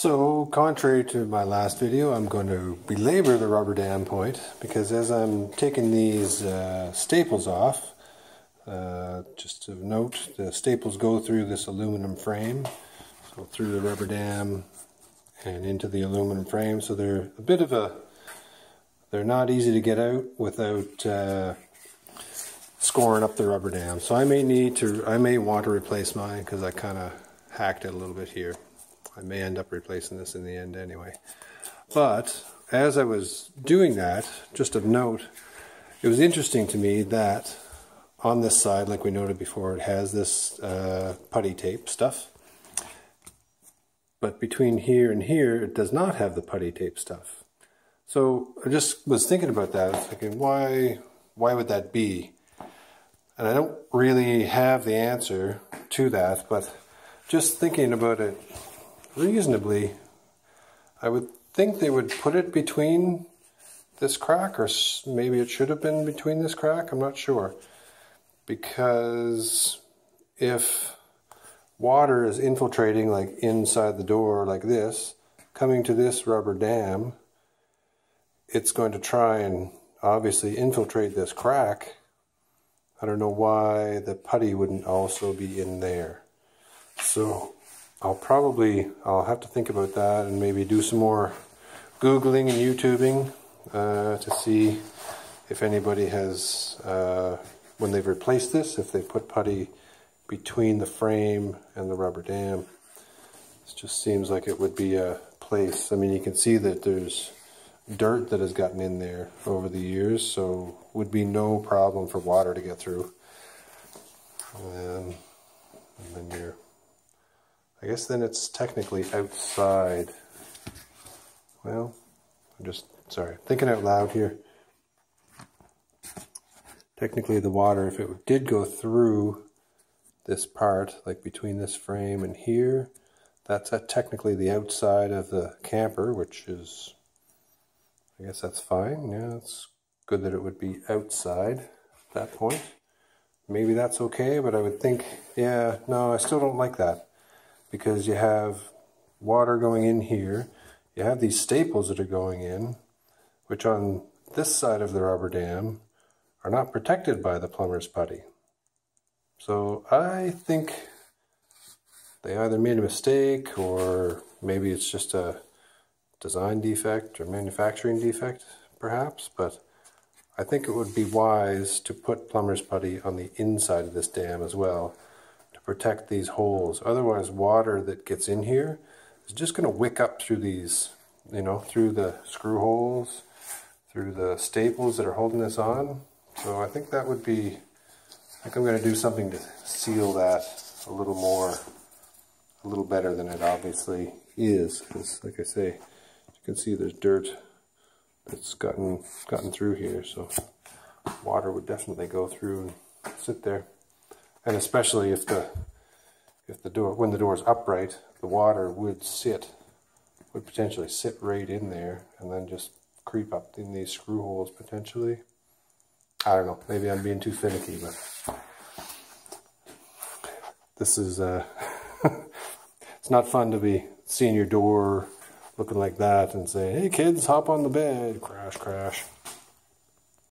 So, contrary to my last video, I'm going to belabor the rubber dam point because as I'm taking these staples off, just to note, the staples go through this aluminum frame, so through the rubber dam and into the aluminum frame, so they're a bit of they're not easy to get out without scoring up the rubber dam. So I may want to replace mine because I kind of hacked it a little bit here. I may end up replacing this in the end anyway. But as I was doing that, just of note, it was interesting to me that on this side, like we noted before, it has this putty tape stuff. But between here and here, it does not have the putty tape stuff. So I just was thinking about that. I was thinking, why would that be? And I don't really have the answer to that, but just thinking about it reasonably, I would think they would put it between this crack, or maybe it should have been between this crack, I'm not sure. Because if water is infiltrating like inside the door like this, coming to this rubber dam, it's going to try and obviously infiltrate this crack. I don't know why the putty wouldn't also be in there. So I'll have to think about that and maybe do some more Googling and YouTubing to see if anybody has, when they've replaced this, if they put putty between the frame and the rubber dam. This just seems like it would be a place. I mean, you can see that there's dirt that has gotten in there over the years, so would be no problem for water to get through. And then I guess then it's technically outside. Well, I'm just, sorry, thinking out loud here. Technically the water, if it did go through this part, like between this frame and here, that's technically the outside of the camper, which is, I guess that's fine. Yeah, it's good that it would be outside at that point. Maybe that's okay, but I would think, yeah, no, I still don't like that. Because you have water going in here, you have these staples that are going in, which on this side of the rubber dam are not protected by the plumber's putty. So I think they either made a mistake, or maybe it's just a design defect or manufacturing defect, perhaps, but I think it would be wise to put plumber's putty on the inside of this dam as well, protect these holes. Otherwise, water that gets in here is just going to wick up through these, you know, through the screw holes, through the staples that are holding this on. So I think that would be, I think I'm going to do something to seal that a little more, a little better than it obviously is. Because, like I say, you can see there's dirt that's gotten through here, so water would definitely go through and sit there. And especially if the door, when the door is upright, the water would potentially sit right in there and then just creep up in these screw holes potentially. I don't know, maybe I'm being too finicky, but this is, it's not fun to be seeing your door looking like that and saying, hey kids, hop on the bed, crash, crash.